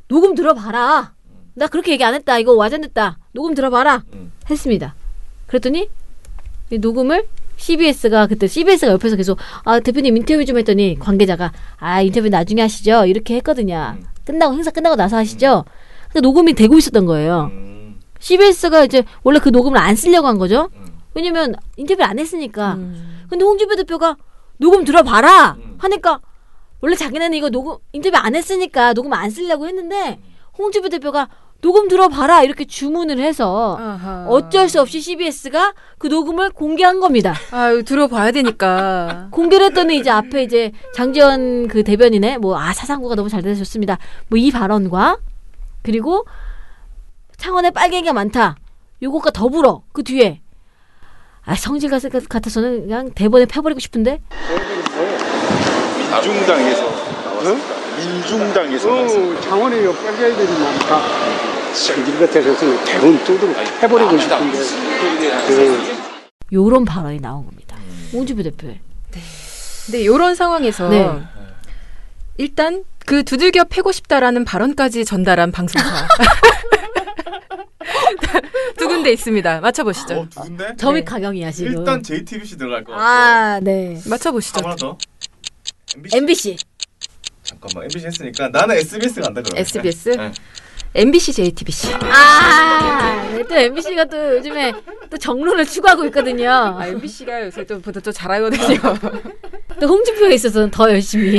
녹음 들어봐라. 나 그렇게 얘기 안 했다. 이거 와전됐다. 녹음 들어봐라. 했습니다. 그랬더니 이 녹음을 CBS가 옆에서 계속 대표님 인터뷰 좀 했더니 관계자가 인터뷰 나중에 하시죠. 이렇게 했거든요. 행사 끝나고 나서 하시죠. 근데 녹음이 되고 있었던 거예요. CBS가 이제 원래 그 녹음을 안 쓰려고 한 거죠. 왜냐면 인터뷰를 안 했으니까. 근데 홍준표 대표가 녹음 들어봐라 하니까 원래 자기네는 이거 인터뷰 안 했으니까 녹음 안 쓰려고 했는데 홍준표 대표가 녹음 들어봐라 이렇게 주문을 해서 어쩔 수 없이 CBS가 그 녹음을 공개한 겁니다. 들어봐야 되니까. 공개를 했더니 이제 앞에 이제 장제원 그 대변인의 사상구가 너무 잘 돼서 좋습니다. 이 발언과 그리고 창원에 빨갱이가 많다. 요것과 더불어 그 뒤에 성질 같아서는 그냥 대본에 펴버리고 싶은데. 민중당에서 나왔습니다. 민중당에서 나왔습니다. 창원에 빨갱이들이 많다. 성질 같아서는 대본 두드러 해버리고 싶은데. 요런 발언이 나온 겁니다. 홍준표 대표의. 근데 이런 상황에서 일단 그 두들겨 패고 싶다라는 발언까지 전달한 방송사. 군데 있습니다. 맞춰보시죠. 두 군데? 점이 가경이야 지금. 일단 JTBC 들어갈 것 같고. 아, 네. 맞춰보시죠. 하나 더. MBC. 잠깐만 MBC 했으니까 나는 SBS 간다 그러면. SBS? 네. MBC, JTBC. 네, 또 MBC가 또 요즘에 또 정론을 추구하고 있거든요. 아, MBC가 요새 좀 잘하거든요. 또 홍준표에 있어서는 더 열심히.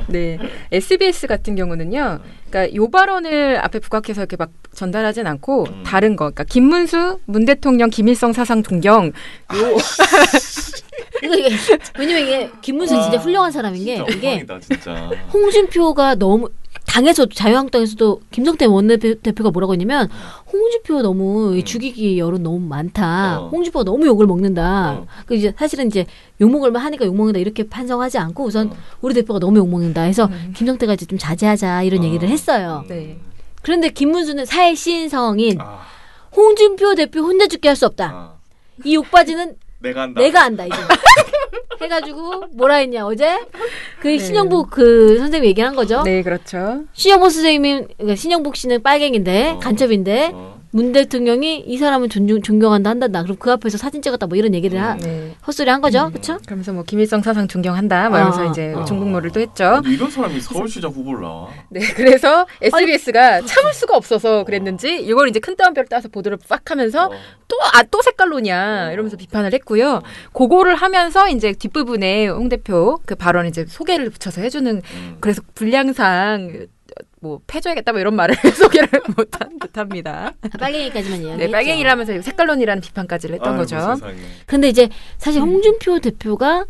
네, SBS 같은 경우는요. 그러니까 요 발언을 앞에 부각해서 이렇게 막 전달하진 않고 다른 거. 그러니까 김문수, 문 대통령, 김일성 사상 존경. 이게 왜냐면 이게 김문수 진짜 훌륭한 사람인 게 이게 엉망이다, 진짜. 홍준표가 너무 당에서 자유한국당에서도 김성태 원내대표가 뭐라고 했냐면 홍준표가 너무 죽이기 여론 너무 많다. 홍준표가 너무 욕을 먹는다. 그 이제 사실은 이제 욕 먹을 만 하니까 욕 먹는다 이렇게 판성하지 않고 우선 우리 대표가 너무 욕 먹는다 해서 김성태가 이제 좀 자제하자 이런 얘기를 했어요. 네. 그런데 김문수는 사회 시인성인 홍준표 대표 혼자 죽게 할 수 없다. 이 욕바지는 내가 한다 이제. 해가지고 뭐라 했냐 어제 그 신영복 그 선생님 얘기한 거죠. 네, 그렇죠. 신영복 선생님은 그러니까 신영복 씨는 빨갱인데 간첩인데 문 대통령이 이 사람은 존경한다 한다. 그럼 그 앞에서 사진 찍었다 뭐 이런 얘기를 헛소리 한 거죠, 그렇죠? 그러면서 뭐 김일성 사상 존경한다, 뭐 이러면서 이제 중국말을 또 했죠. 이런 사람이 서울시장 후보를 나와. 네, 그래서 SBS가 참을 수가 없어서 그랬는지 이걸 이제 큰 따옴표를 따서 보도를 빡 하면서 또 색깔론이야 이러면서 비판을 했고요. 그거를 하면서 이제 뒷부분에 홍 대표 그 발언 이제 소개를 붙여서 해주는 그래서 분량상 뭐 패줘야겠다 뭐 이런 말을 소개를 못한 듯합니다. 빨갱이까지만 이야기했죠. 네, 빨갱이라면서 색깔론이라는 비판까지 했던 거죠. 그런데 이제 사실 홍준표 대표가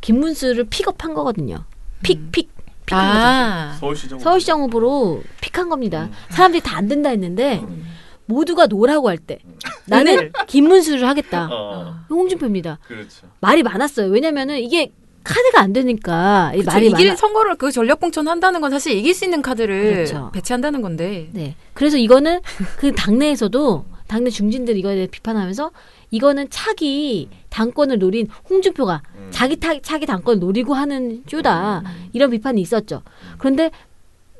김문수를 픽업한 거거든요. 픽한 거죠. 서울시장 후보로 픽한 겁니다. 사람들이 다 안 된다 했는데 모두가 노라고 할 때 나는 김문수를 하겠다. 홍준표입니다. 그렇죠. 말이 많았어요. 왜냐면은 이게 카드가 안 되니까 그쵸, 말이 이길 선거를 그 전력 공천 한다는 건 사실 이길 수 있는 카드를 그렇죠. 배치한다는 건데. 네. 그래서 이거는 그 당내에서도 당내 중진들 이거에 대해 비판하면서 이거는 차기 당권을 노린 홍준표가 자기 차기 당권을 노리고 하는 쇼다. 이런 비판이 있었죠. 그런데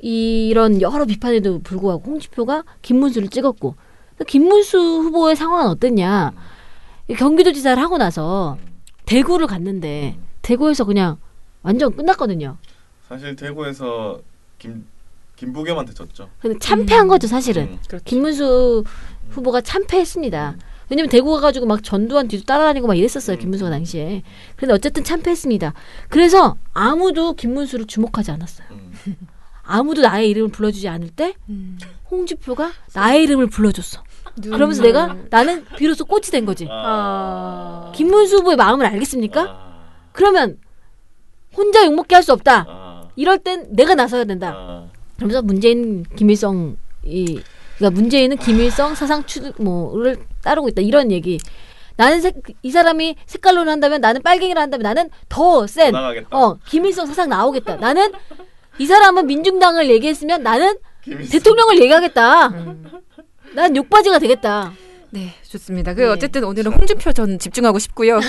이런 여러 비판에도 불구하고 홍준표가 김문수를 찍었고 김문수 후보의 상황은 어땠냐. 경기도지사를 하고 나서 대구를 갔는데 대구에서 그냥 완전 끝났거든요. 사실 대구에서 김부겸한테 졌죠. 근데 참패한 거죠, 사실은. 김문수 후보가 참패했습니다. 왜냐면 대구 가가지고 막 전두환 뒤도 따라다니고 막 이랬었어요, 김문수가 당시에. 그런데 어쨌든 참패했습니다. 그래서 아무도 김문수를 주목하지 않았어요. 아무도 나의 이름을 불러주지 않을 때 홍준표가 나의 이름을 불러줬어. 그러면서 나는 비로소 꽃이 된 거지. 김문수 후보의 마음을 알겠습니까? 그러면 혼자 욕먹게 할 수 없다. 이럴 땐 내가 나서야 된다. 그러면서 문재인 김일성 그러니까 문재인은 김일성 사상 뭐를 따르고 있다. 이런 얘기. 나는 이 사람이 색깔론을 한다면 나는 빨갱이를 한다면 나는 더 센 김일성 사상 나오겠다. 나는 이 사람은 민중당을 얘기했으면 나는 대통령을 얘기하겠다. 난 욕바지가 되겠다. 네, 좋습니다. 어쨌든 오늘은 홍준표 전 집중하고 싶고요.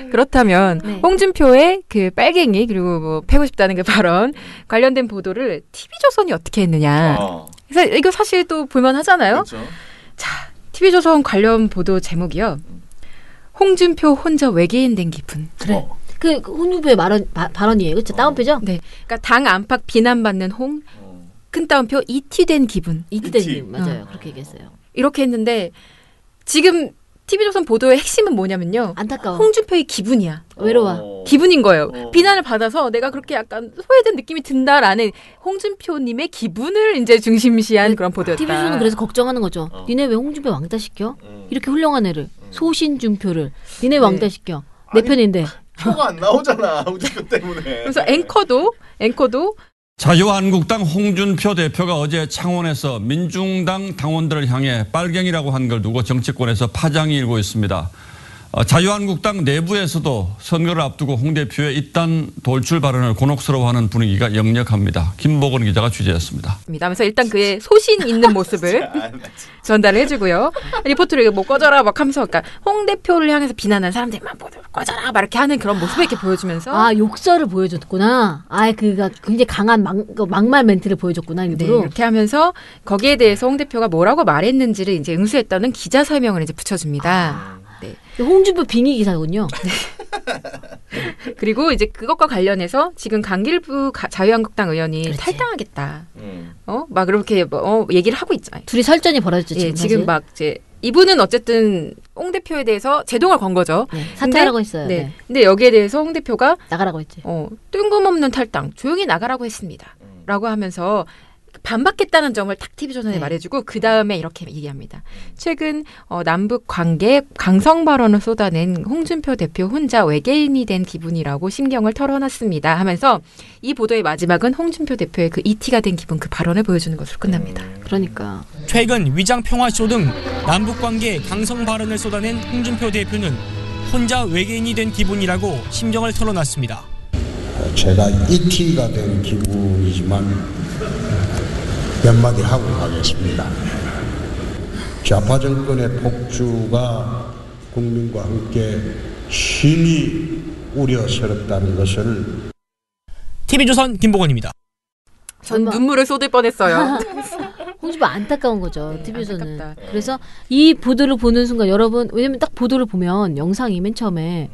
그렇다면 홍준표의 그 빨갱이 그리고 뭐 패고 싶다는 그 발언 관련된 보도를 TV조선이 어떻게 했느냐. 그래서 이거 사실 또 볼만하잖아요. 그렇죠. 자, TV조선 관련 보도 제목이요. 홍준표 혼자 외계인 된 기분. 그래. 그 홍준표의 발언이에요. 그렇죠? 따옴표죠? 네. 그러니까 당 안팎 비난받는 큰 따옴표 ET 된 기분. ET 된 기분. 맞아요. 그렇게 얘기했어요. 이렇게 했는데 지금 TV조선 보도의 핵심은 뭐냐면요. 안타까워. 홍준표의 기분이야. 외로워. 기분인 거예요. 비난을 받아서 내가 그렇게 약간 소외된 느낌이 든다라는 홍준표님의 기분을 이제 중심시한 그런 보도였다. TV조선은 그래서 걱정하는 거죠. 니네 왜 홍준표 왕따시켜? 이렇게 훌륭한 애를. 소신준표를. 니네 왕따시켜. 내 편인데. 표가 안 나오잖아. 홍준표 때문에. 그래서 앵커도 자유한국당 홍준표 대표가 어제 창원에서 민중당 당원들을 향해 빨갱이라고 한 걸 두고 정치권에서 파장이 일고 있습니다. 자유한국당 내부에서도 선거를 앞두고 홍 대표의 이딴 돌출 발언을 곤혹스러워하는 분위기가 역력합니다. 김보건 기자가 취재했습니다. 하면서 일단 그의 소신 있는 모습을 전달을 해주고요. 리포트를 뭐 꺼져라 막 하면서 그러니까 홍 대표를 향해서 비난한 사람들이 막 꺼져라 막 이렇게 하는 그런 모습을 이렇게 보여주면서 욕설을 보여줬구나. 그가 굉장히 강한 막말 멘트를 보여줬구나 일부러. 네, 이렇게 하면서 거기에 대해서 홍 대표가 뭐라고 말했는지를 이제 응수했다는 기자 설명을 이제 붙여줍니다. 네. 홍준표 빙의 기사군요. 그리고 이제 그것과 관련해서 지금 강길부 자유한국당 의원이 그렇지. 탈당하겠다. 막 그렇게 얘기를 하고 있잖아요. 둘이 설전이 벌어졌죠. 예, 지금 막 이제 이분은 어쨌든 홍 대표에 대해서 제동을 건 거죠. 네, 사퇴하라고 했어요. 네. 근데 여기에 대해서 홍 대표가 나가라고 했지. 뜬금없는 탈당, 조용히 나가라고 했습니다. 라고 하면서 반박했다는 점을 딱 TV조선에 말해주고 그 다음에 이렇게 얘기합니다. 최근 남북 관계에 강성 발언을 쏟아낸 홍준표 대표 혼자 외계인이 된 기분이라고 심경을 털어놨습니다. 하면서 이 보도의 마지막은 홍준표 대표의 그 ET가 된 기분 그 발언을 보여주는 것으로 끝납니다. 그러니까 최근 위장평화쇼 등 남북 관계에 강성 발언을 쏟아낸 홍준표 대표는 혼자 외계인이 된 기분이라고 심경을 털어놨습니다. 제가 ET가 된 기분이지만 몇 마디 하고 가겠습니다. 좌파 정권의 폭주가 국민과 함께 심히 우려스럽다는 것을 TV조선 김보건입니다. 전 눈물을 쏟을 뻔했어요. 홍준표 안타까운 거죠. TV조선은. 그래서 이 보도를 보는 순간 여러분 왜냐면 딱 보도를 보면 영상이 맨 처음에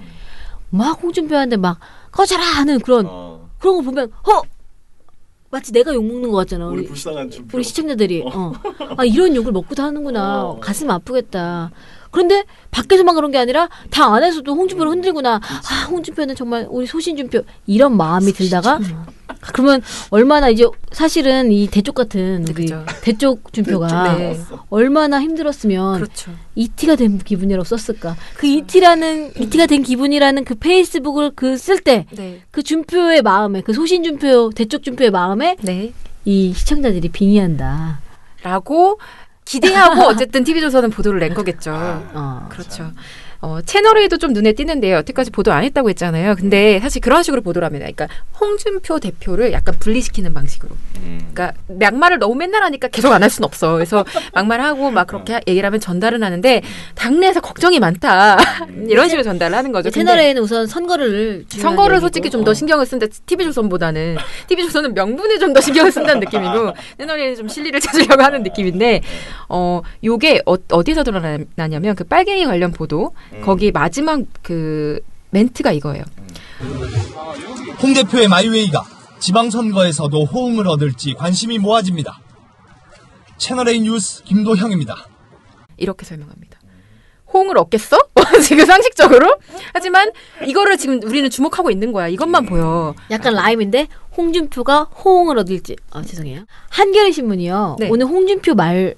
막 홍준표한테 막 꺼져라 하는 그런 거 보면 마치 내가 욕먹는 것 같잖아. 우리 불쌍한 준표. 우리 시청자들이. 이런 욕을 먹고도 하는구나. 가슴 아프겠다. 그런데 밖에서만 그런 게 아니라 다 안에서도 홍준표를 흔들구나. 홍준표는 정말 우리 소신준표. 이런 마음이 들다가 그러면 얼마나 이제 사실은 이 대쪽 같은 우리 대쪽 준표가 얼마나 힘들었으면 그렇죠. ET가 된 기분이라고 썼을까. 그 ET가 된 기분이라는 그 페이스북을 쓸 때 그 준표의 마음에 그 소신준표 대쪽 준표의 마음에 이 시청자들이 빙의한다. 라고 기대하고 어쨌든 TV조선은 보도를 낸 거겠죠. 그렇죠. 채널A도 좀 눈에 띄는데요. 여태까지 보도 안 했다고 했잖아요. 근데 사실 그런 식으로 보도를 합니다. 그러니까 홍준표 대표를 약간 분리시키는 방식으로. 그러니까 막말을 너무 맨날 하니까 계속 안 할 수는 없어. 그래서 막말하고 막 그렇게 얘기를 하면 전달은 하는데 당내에서 걱정이 많다. 이런 식으로 전달을 하는 거죠. 채널A는 우선 선거를 솔직히 좀 더 신경을 쓴다. TV조선보다는. TV조선은 명분에 좀 더 신경을 쓴다는 느낌이고 채널A는 좀 실리를 찾으려고 하는 느낌인데 요게 어디서 드러나냐면 그 빨갱이 관련 보도 거기 마지막 그 멘트가 이거예요. 홍 대표의 마이웨이가 지방선거에서도 호응을 얻을지 관심이 모아집니다. 채널A 뉴스 김도형입니다. 이렇게 설명합니다. 호응을 얻겠어? 지금 상식적으로? 하지만 이거를 지금 우리는 주목하고 있는 거야. 이것만 보여. 약간 라임인데 홍준표가 호응을 얻을지. 죄송해요. 한겨레 신문이요. 오늘 홍준표 말을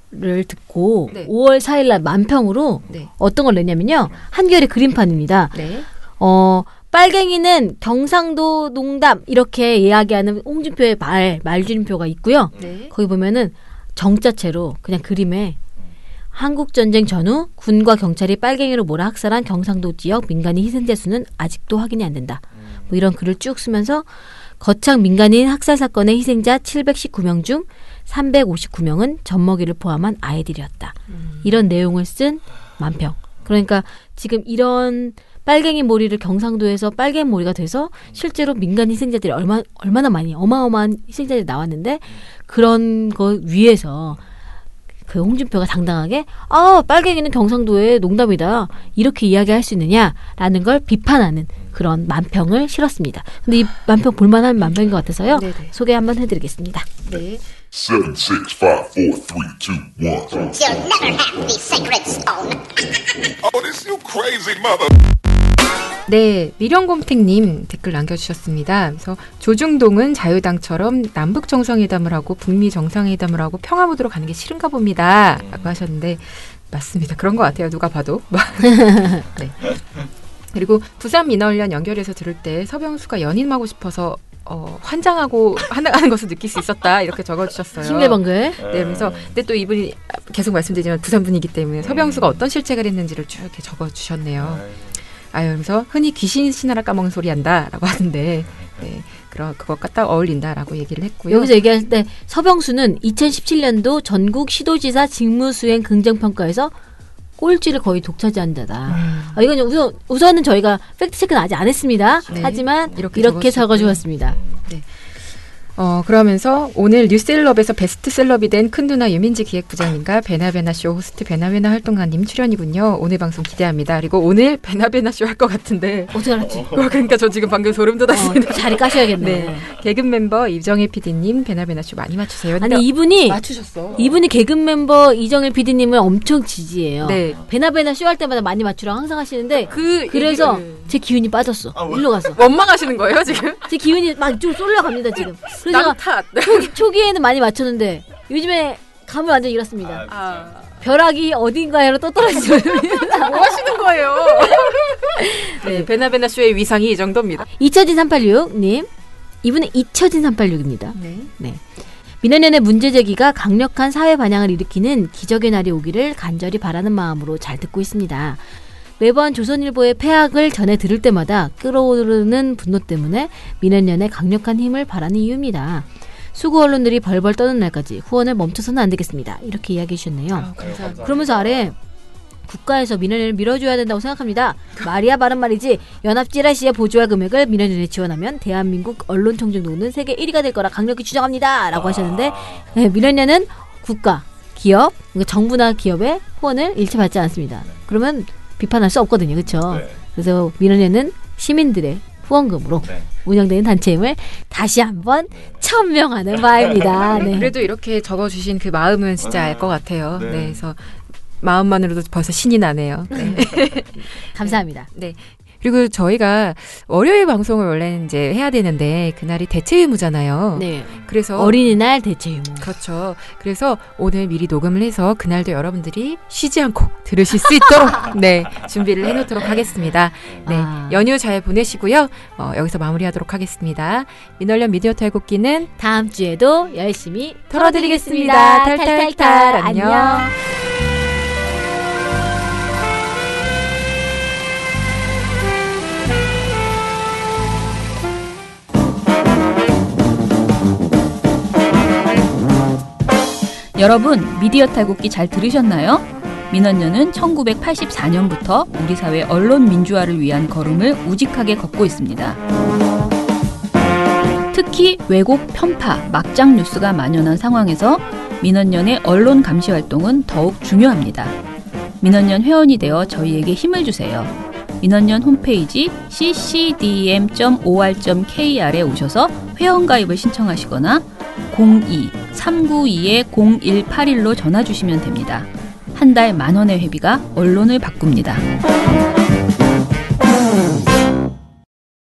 듣고 5월 4일 날 만평으로 어떤 걸 냈냐면요. 한겨레 그림판입니다. 빨갱이는 경상도 농담 이렇게 이야기하는 홍준표의 말줄임표가 있고요. 거기 보면은 정자체로 그냥 그림에 한국전쟁 전후 군과 경찰이 빨갱이로 몰아 학살한 경상도 지역 민간인 희생자 수는 아직도 확인이 안 된다. 뭐 이런 글을 쭉 쓰면서 거창 민간인 학살 사건의 희생자 719명 중 359명은 젖먹이를 포함한 아이들이었다. 이런 내용을 쓴 만평. 그러니까 지금 이런 빨갱이 몰이를 경상도에서 빨갱이 몰이가 돼서 실제로 민간 희생자들이 얼마나 많이 어마어마한 희생자들이 나왔는데 그런 거 위에서 그 홍준표가 당당하게 빨갱이는 경상도의 농담이다 이렇게 이야기할 수 있느냐라는 걸 비판하는 그런 만평을 실었습니다. 근데 이 만평 볼만한 만평인 것 같아서요. 소개 한번 해드리겠습니다. 7, 6, 5, 4, 3, 2, 1. You'll never have the sacred stone. Oh, this you crazy mother. 네, 미령곰택님 댓글 남겨주셨습니다. 그래서 조중동은 자유당처럼 남북 정상회담을 하고 북미 정상회담을 하고 평화무드로 가는 게 싫은가 봅니다. 라고 하셨는데 맞습니다. 그런 것 같아요. 누가 봐도. 네. 그리고 부산 민원련 연결해서 들을 때 서병수가 연임하고 싶어서 환장하고 하는 것을 느낄 수 있었다 이렇게 적어주셨어요. 싱글벙글. 네, 그래서 근데 또 이분이 계속 말씀드리지만 부산 분이기 때문에 서병수가 어떤 실책을 했는지를 쭉 이렇게 적어주셨네요. 그래서 흔히 귀신 신하라 까먹는 소리 한다라고 하는데 그것과 딱 어울린다라고 얘기를 했고요. 여기서 얘기할 때 서병수는 2017년도 전국 시도지사 직무수행 긍정평가에서 꼴찌를 거의 독차지한 자다. 이건 우선은 저희가 팩트 체크는 아직 안 했습니다. 네. 하지만 이렇게 적어주었습니다. 네. 그러면서 오늘 뉴스일럽에서 베스트셀럽이 된 큰누나 유민지 기획부장님과 베나베나쇼 호스트 베나베나 활동가님 출연이군요. 오늘 방송 기대합니다. 그리고 오늘 베나베나쇼 할 것 같은데 어떻게 알았지? 그러니까 저 지금 방금 소름 돋았습니다. 자리 까셔야겠네. 네. 개근 멤버 이정일 PD님 베나베나쇼 많이 맞추세요. 아니 이분이 맞추셨어. 이분이 개근 멤버 이정일 PD님을 엄청 지지해요. 네. 베나베나 쇼 할 때마다 많이 맞추라고 항상 하시는데 그래서 제 기운이 빠졌어. 일로 갔어. 원망하시는 거예요 지금? 제 기운이 막 이쪽으로 쏠려갑니다 지금. 그래서 남 탓. 초기에는 많이 맞췄는데 요즘에 감을 완전 잃었습니다. 벼락이 어딘가에로 또 떨어지죠. 뭐 하시는 거예요? 네, 베나베나 쇼의 위상이 이 정도입니다. 잊혀진 386님, 이분은 잊혀진 386입니다. 네. 민원연의 문제제기가 강력한 사회 반향을 일으키는 기적의 날이 오기를 간절히 바라는 마음으로 잘 듣고 있습니다. 매번 조선일보의 폐악을 전해 들을 때마다 끓어오르는 분노 때문에 민원연의 강력한 힘을 바라는 이유입니다. 수구 언론들이 벌벌 떠는 날까지 후원을 멈춰서는 안 되겠습니다. 이렇게 이야기해 주셨네요. 그러면서 아래 국가에서 민원연을 밀어줘야 된다고 생각합니다. 말이야 바른 말이지. 연합 찌라시의 보조화 금액을 민원연에 지원하면 대한민국 언론 청중도는 세계 1위가 될 거라 강력히 주장합니다. 라고 하셨는데 네, 민원연은 국가, 기업, 그러니까 정부나 기업의 후원을 일체 받지 않습니다. 그러면 비판할 수 없거든요. 그렇죠? 네. 그래서 민원연은 시민들의 후원금으로 운영되는 단체임을 다시 한번 천명하는 바입니다. 네. 그래도 이렇게 적어주신 그 마음은 진짜 알 것 같아요. 네. 그래서 마음만으로도 벌써 신이 나네요. 네. 감사합니다. 네. 그리고 저희가 월요일 방송을 원래는 이제 해야 되는데 그날이 대체 의무잖아요. 네. 그래서 어린이날 대체 의무. 그렇죠. 그래서 오늘 미리 녹음을 해서 그날도 여러분들이 쉬지 않고 들으실 수 있도록 네 준비를 해놓도록 하겠습니다. 네 연휴 잘 보내시고요. 여기서 마무리하도록 하겠습니다. 민원연 미디어 탈곡기는 다음 주에도 열심히 털어드리겠습니다. 탈탈탈 안녕. 여러분, 미디어 탈곡기 잘 들으셨나요? 민원연은 1984년부터 우리 사회 언론 민주화를 위한 걸음을 우직하게 걷고 있습니다. 특히 왜곡, 편파, 막장 뉴스가 만연한 상황에서 민원연의 언론 감시 활동은 더욱 중요합니다. 민원연 회원이 되어 저희에게 힘을 주세요. 민원연 홈페이지 ccdm.or.kr에 오셔서 회원가입을 신청하시거나 02-392-0181로 전화 주시면 됩니다. 한 달 10,000원의 회비가 언론을 바꿉니다.